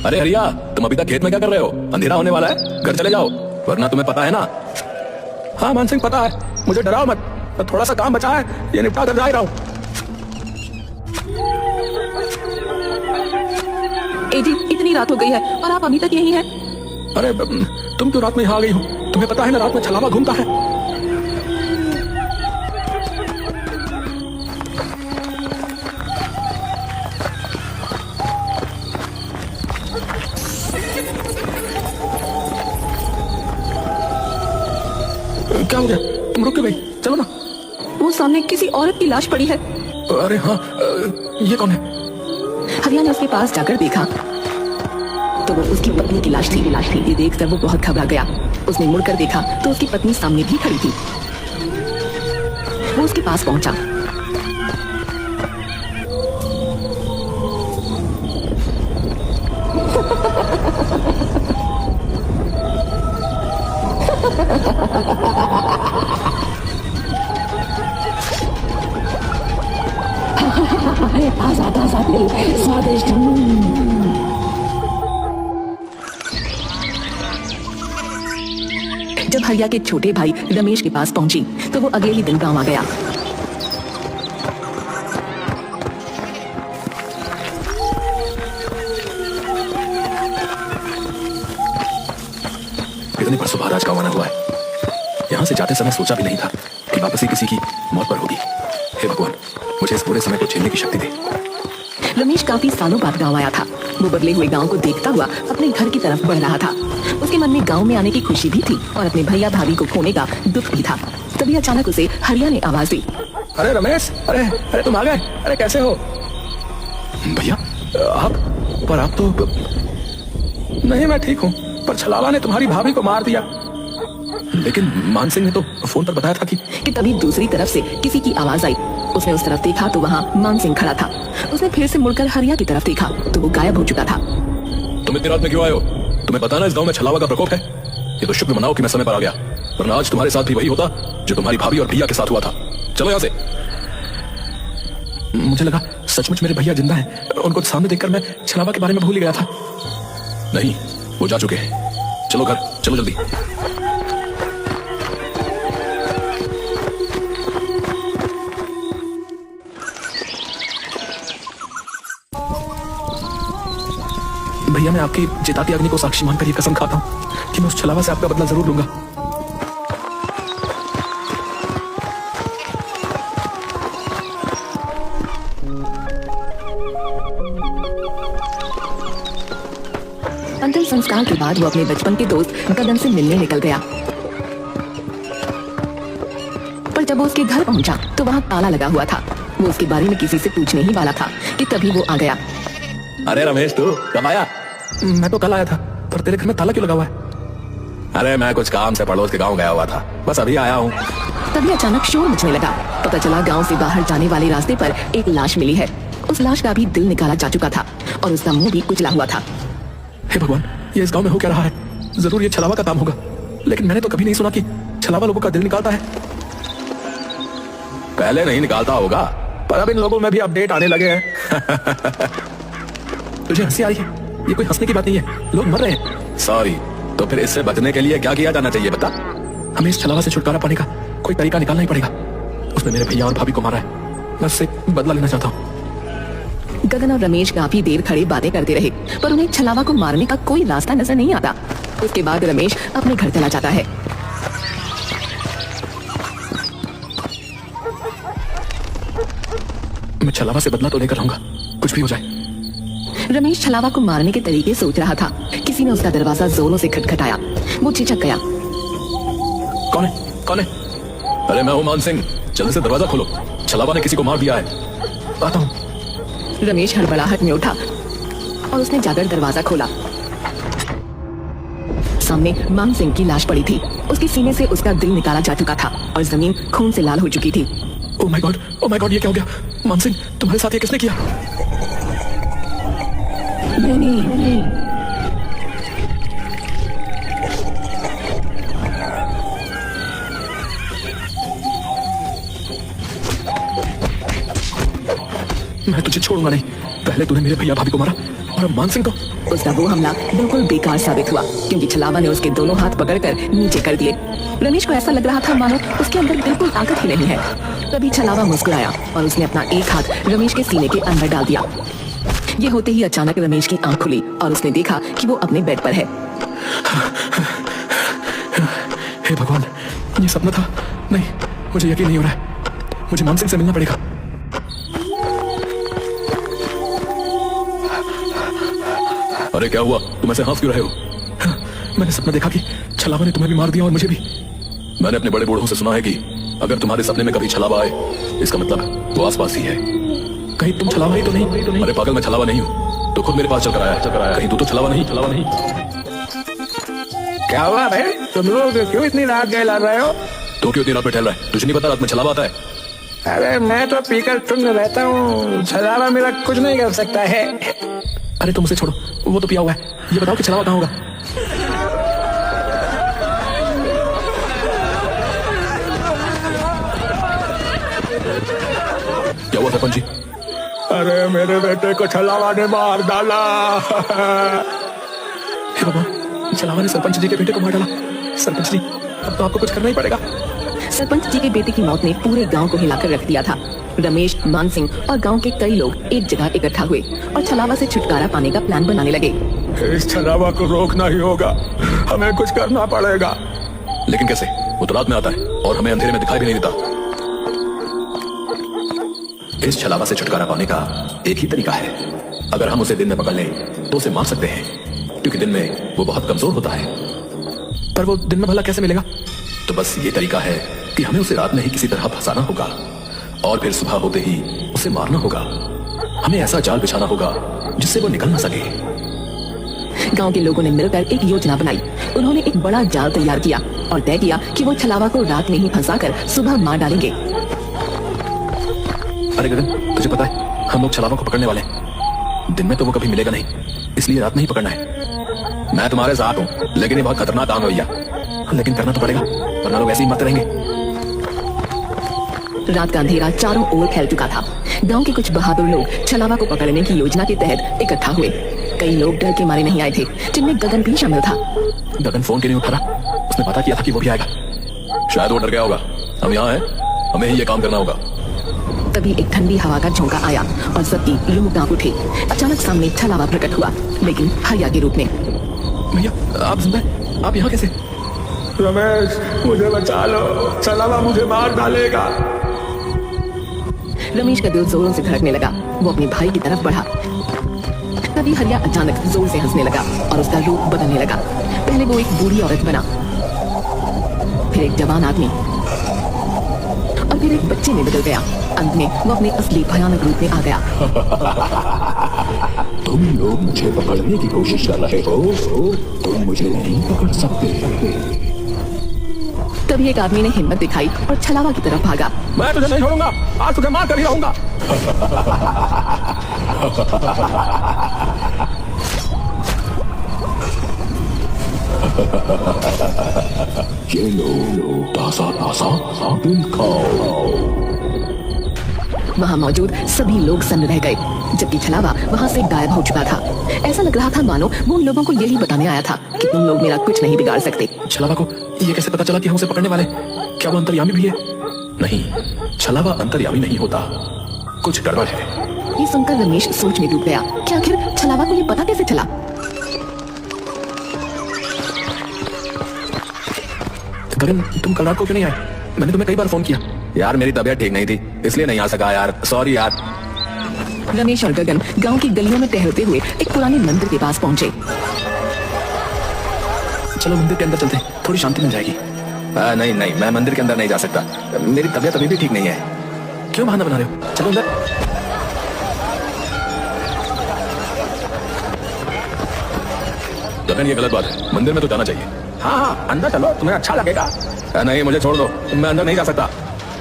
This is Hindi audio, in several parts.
अरे हरिया, तुम अभी तक खेत में क्या कर रहे हो? अंधेरा होने वाला है, घर चले जाओ, वरना तुम्हें पता है ना। हाँ मान सिंह, पता है, मुझे डराओ मत, थोड़ा सा काम बचा है, ये निपटा कर जा ही रहा हूँ। एजी, इतनी रात हो गई है और आप अभी तक यही हैं? अरे तुम क्यों रात में यहाँ आ गई हो? तुम्हें पता है ना रात में छलावा घूमता है। क्या हो गया? तुम रुक क्यों गई? चलो ना। वो सामने किसी औरत की लाश पड़ी है। अरे हाँ, ये कौन है? हरिया ने उसके पास जाकर देखा तो वो उसकी पत्नी की लाश थी। ये देखकर वो बहुत घबरा गया। उसने मुड़कर देखा तो उसकी पत्नी सामने भी खड़ी थी। वो उसके पास पहुंचा। स्वादिष्ट। जब हरिया के छोटे भाई रमेश के पास पहुंची तो वो अगले ही दिन गांव आ गया। इतनी परसों महाराज का आना हुआ है। यहाँ से जाते समय सोचा भी नहीं था कि वापसी किसी की मौत पर होगी। हे भगवान, मुझे इस पूरे समय को झेलने की शक्ति दे। रमेश काफी सालों बाद गांव आया था। वो बदले हुए गांव को देखता हुआ अपने घर की तरफ बढ़ रहा था। उसके मन में गांव में आने की खुशी भी थी और अपने भैया भाभी को खोने का दुख भी था। तभी अचानक उसे हरिया ने आवाज दी। अरे रमेश, अरे तुम आ गए? अरे कैसे हो? भैया आप? पर आप तो नहीं। मैं ठीक हूँ, पर छलावा ने तुम्हारी भाभी को मार दिया। लेकिन मान सिंह ने तो फोन पर बताया था कि तभी दूसरी तरफ से किसी की आवाज आई। उसने उस तरफ देखा तो वहाँ मान सिंह खड़ा था। उसने फिर से मुड़कर हरिया की तरफ देखा तो वो गायब हो चुका था। तुम इतनी रात में क्यों आए हो? तुम्हें पता ना इस गांव में छलावा का प्रकोप है। ये तो शुक्र मनाओ कि मैं समय पर आ गया, वरना आज तुम्हारे साथ भी वही होता जो तुम्हारी भाभी और भैया के साथ हुआ था। चलो यहाँ से। मुझे लगा सचमुच मेरे भैया जिंदा हैं। उनको सामने देखकर मैं छलावा के बारे में भूल ही गया था। नहीं, वो जा चुके हैं। चलो घर, चलो जल्दी। भैया, मैं आपकी चिताती अग्नि को साक्षी मानकर ये कसम खाता हूँ कि मैं उस छलावा से आपका बदला जरूर लूंगा। अंतिम संस्कार के बाद वो अपने बचपन के दोस्त गगन से मिलने निकल गया। पर जब वो उसके घर पहुंचा तो वहाँ ताला लगा हुआ था। वो उसके बारे में किसी से पूछने ही वाला था कि तभी वो आ गया। अरे रमेश, तू कब आया? मैं तो कल आया था, पर तेरे घर में ताला क्यों लगा हुआ है? अरे मैं कुछ काम से पड़ोस के गांव गया हुआ था, बस अभी आया हूँ। तभी अचानक शोर मचने लगा। पता चला गांव से बाहर जाने वाले रास्ते पर एक लाश मिली है। उस लाश का भी दिल निकाला जा चुका था और उसका मुंह भी कुचला हुआ था। हे भगवान, ये इस गांव में हो क्या रहा है? जरूर ये छलावा का काम होगा, लेकिन मैंने तो कभी नहीं सुना कि छलावा लोगों का दिल निकालता है। पहले नहीं निकालता होगा, पर अब इन लोगों में भी अपडेट आने लगे हैं। तुझे हंसी आई है? ये कोई हंसने की बात नहीं है, लोग मर रहे हैं। सॉरी, तो फिर इससे बचने के लिए क्या किया जाना चाहिए बता? हमें इस छलावा से छुटकारा पाने का कोई तरीका निकालना ही पड़ेगा। उसने मेरे भैया और भाभी को मारा है, मैं उससे बदला लेना चाहता हूँ। गगन और रमेश काफी देर खड़े बातें करते रहे, पर उन्हें छलावा को मारने का कोई रास्ता नजर नहीं आता। उसके बाद रमेश अपने घर चला जाता है। मैं छलावा से बदला तो लेकर आऊंगा, कुछ भी हो जाए। रमेश छलावा को मारने के तरीके सोच रहा था। किसी ने उसका दरवाजा जोरों से खटखटाया। वो झिझक गया। कौन है? कौन है? अरे मैं हूँ मान सिंह, जल्दी से दरवाजा खोलो, छलावा ने किसी को मार दिया है। आता हूँ। रमेश हड़बड़ाहट में उठा और उसने जाकर दरवाजा खोला। सामने मान सिंह की लाश पड़ी थी। उसके सीने से उसका दिल निकाला जा चुका था और जमीन खून से लाल हो चुकी थी। ओह माय गॉड, ये क्या हो गया? मान सिंह, तुम्हारे साथ ये किसने किया? नहीं। मैं तुझे छोड़ूंगा नहीं। पहले तूने मेरे भैया भाभी को मारा, और मान सिंह को उसका वो हमला बिल्कुल बेकार साबित हुआ क्योंकि छलावा ने उसके दोनों हाथ पकड़कर नीचे कर दिए। रमेश को ऐसा लग रहा था मानो उसके अंदर बिल्कुल ताकत ही नहीं है। तभी छलावा मुस्कुराया और उसने अपना एक हाथ रमेश के सीने के अंदर डाल दिया। ये होते ही अचानक रमेश की आंख खुली और उसने देखा कि वो अपने बेड पर है। हे भगवान, ये सपना था? नहीं, मुझे यकीन नहीं हो रहा है। मुझे मान सिंह से मिलना पड़ेगा। अरे क्या हुआ? तुम ऐसे हंस क्यों रहे हो? मैंने सपना देखा कि छलावा ने तुम्हें भी मार दिया और मुझे भी। मैंने अपने बड़े बूढ़ों से सुना है कि अगर तुम्हारे सपने में कभी छलावा आए, इसका मतलब वो आसपास ही है। कहीं तुम छलावा ही तो नहीं? अरे पागल, मैं छलावा नहीं हूँ। तो खुद मेरे पास चलकर आया। कहीं तू तो छलावा नहीं? क्या हुआ भाई? तुम लोग क्यों इतनी रात गए ला रहे हो? तो क्यों इतनी रात में टहल रहा है? तुझे नहीं पता रात में छलावा आता है? अरे मैं तो पीकर तुम रहता हूँ, छलावा मेरा कुछ नहीं कर सकता है। अरे तुम उसे छोड़ो, वो तो पिया हुआ है। ये बताओ कि छलावा कहाँ होगा? क्या हुआ सरपंच जी? अरे मेरे बेटे को छलावा ने मार डाला। हे भगवान, छलावा ने सरपंच जी के बेटे को मार डाला। सरपंच जी, अब तो आपको कुछ करना ही पड़ेगा। सरपंच जी के बेटे की मौत ने पूरे गांव को हिलाकर रख दिया था। रमेश, मान सिंह और गांव के कई लोग एक जगह इकट्ठा हुए और छलावा से छुटकारा पाने का प्लान बनाने लगे। इस छलावा को रोकना ही होगा, हमें कुछ करना पड़ेगा। लेकिन कैसे? वो तो रात में आता है और हमें अंधेरे में दिखाई भी नहीं देता। इस छलावा से छुटकारा पाने का एक ही तरीका है। अगर हम उसे दिन में पकड़ लें तो उसे मार सकते हैं, क्योंकि दिन में वो बहुत कमजोर होता है। पर वो दिन में भला कैसे मिलेगा? तो बस ये तरीका है कि हमें उसे रात में ही किसी तरह फंसाना होगा और फिर सुबह होते ही उसे मारना होगा। हमें ऐसा जाल बिछाना होगा जिससे वो निकल ना सके। गांव के लोगों ने मिलकर एक योजना बनाई। उन्होंने एक बड़ा जाल तैयार किया और तय किया कि वो छलावा को रात में ही फंसाकर सुबह मार डालेंगे। अरे गगन, तुझे पता है हम लोग छलावा को पकड़ने वाले हैं। दिन में तो वो कभी मिलेगा नहीं, इसलिए रात में ही पकड़ना है। मैं तुम्हारे साथ हूँ, लेकिन ये बहुत खतरनाक काम है भैया। लेकिन करना तो पड़ेगा, वरना लोग ऐसे ही मरते रहेंगे। रात का अंधेरा चारों ओर फैल चुका था। गांव के कुछ बहादुर लोग छलावा को पकड़ने की योजना के तहत इकट्ठा हुए। कई लोग डर के मारे नहीं आए थे, जिनमें गगन भी शामिल था। गगन फोन क्यों नहीं उठा रहा? उसने पता किया था कि वो भी आएगा। शायद वो डर गया होगा। हम यहाँ हैं, हमें ही ये काम करना होगा। तभी एक ठंडी हवा का झोंका आया और सबकी रूह कांप उठी। अचानक सामने छलावा प्रकट हुआ, लेकिन हरिया के रूप में। भैया, आप जिंदा हैं? आप यहाँ कैसे? रमेश, मुझे बचा लो, छलावा मुझे मार डालेगा। रमेश का दिल जोरों से धड़कने लगा। वो अपने भाई की तरफ बढ़ा। तभी हरिया अचानक जोर से हंसने लगा और उसका रूप बदलने लगा। पहले वो एक बूढ़ी औरत बना, फिर एक जवान आदमी और फिर एक बच्चे में बदल गया। अंत में वो अपने असली भयानक रूप में आ गया। तुम लोग मुझे पकड़ने की कोशिश कर रहे हो, तुम मुझे नहीं पकड़ सकते। तभी एक आदमी ने हिम्मत दिखाई और छलावा की तरफ भागा। मैं तुझे नहीं छोड़ूंगा, आज तुझे मार कर ही रहूंगा। ये लो, ताजा ताजा दिल खाओ। वहाँ मौजूद सभी लोग सन्न रह गए, जबकि छलावा वहाँ से गायब हो चुका था। ऐसा लग रहा था मानो वो उन लोगों को यही बताने आया था कि तुम लोग मेरा कुछ नहीं बिगाड़ सकते। छलावा को ये कैसे पता चला कि हम उसे पकड़ने वाले? क्या वो अंतर्यामी भी है? नहीं, छलावा अंतर्यामी नहीं होता, कुछ गड़बड़ है। ये सुनकर रमेश सोच में डूब गया कि आखिर छलावा को ये पता कैसे चला। गगन, तुम कल रात को क्यों नहीं आए? मैंने तुम्हें कई बार फोन किया। यार मेरी तबीयत ठीक नहीं थी, इसलिए नहीं आ सका यार, सॉरी यार। रमेश और गगन गांव की गलियों में टहलते हुए एक पुराने मंदिर के पास पहुंचे। चलो मंदिर के अंदर चलते हैं, थोड़ी शांति मिल जाएगी। नहीं नहीं, मैं मंदिर के अंदर नहीं जा सकता, मेरी तबीयत अभी भी ठीक नहीं है। क्यों बहाना बना रहे हो? चलो अंदर। गगन, ये गलत बात है, मंदिर में तो जाना चाहिए। हाँ, अंदर चलो, तुम्हें अच्छा लगेगा। नहीं, मुझे छोड़ दो, मैं अंदर नहीं जा सकता।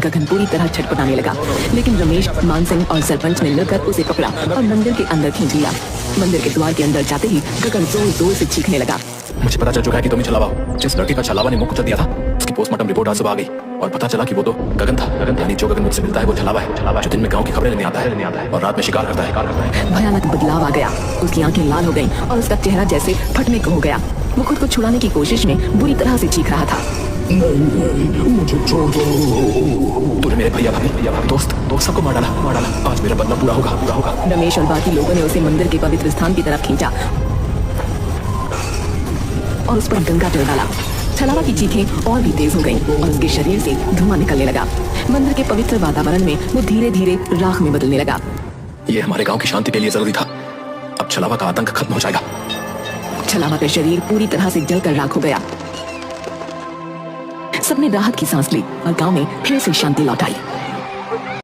गगन पूरी तरह छटपटाने लगा, लेकिन रमेश, मान सिंह और सरपंच ने मिलकर उसे पकड़ा और मंदिर के अंदर खींच लिया। मंदिर के द्वार के अंदर जाते ही गगन जोर जोर से चीखने लगा। मुझे पता चल चुका है कि तुम ही छलावा हो। जिस लड़के का छलावा ने मुंह कुचल दिया था, उसकी उसकी पोस्टमार्टम रिपोर्ट आज सुबह आ गई और पता चला कि वो तो गगन था। गगन यानी जो गगन मुझसे मिलता है वो छलावा है, जो दिन में गांव की खबरें लेने आता है और रात में शिकार करता है। भयानक बदलाव आ गया। उसकी आंखें लाल हो गईं और उसका चेहरा जैसे फटने को हो गया। वो खुद को छुड़ाने की कोशिश में बुरी तरह से चीख रहा था। तूने मेरे भैया भाभी दोस्त सबको मार डाला। आज मेरा बदला पूरा होगा। रमेश और बाकी लोगों ने उसे मंदिर के पवित्र स्थान की तरफ खींचा और उस पर गंगा जल डाला। छलावा की चीखें और भी तेज हो गईं और उसके शरीर से धुआं निकलने लगा। मंदिर के पवित्र वातावरण में वो धीरे धीरे राख में बदलने लगा। ये हमारे गांव की शांति के लिए जरूरी था। अब छलावा का आतंक खत्म हो जाएगा। छलावा का शरीर पूरी तरह से जलकर राख हो गया। सबने राहत की सांस ली और गांव में फिर से शांति लौट आई।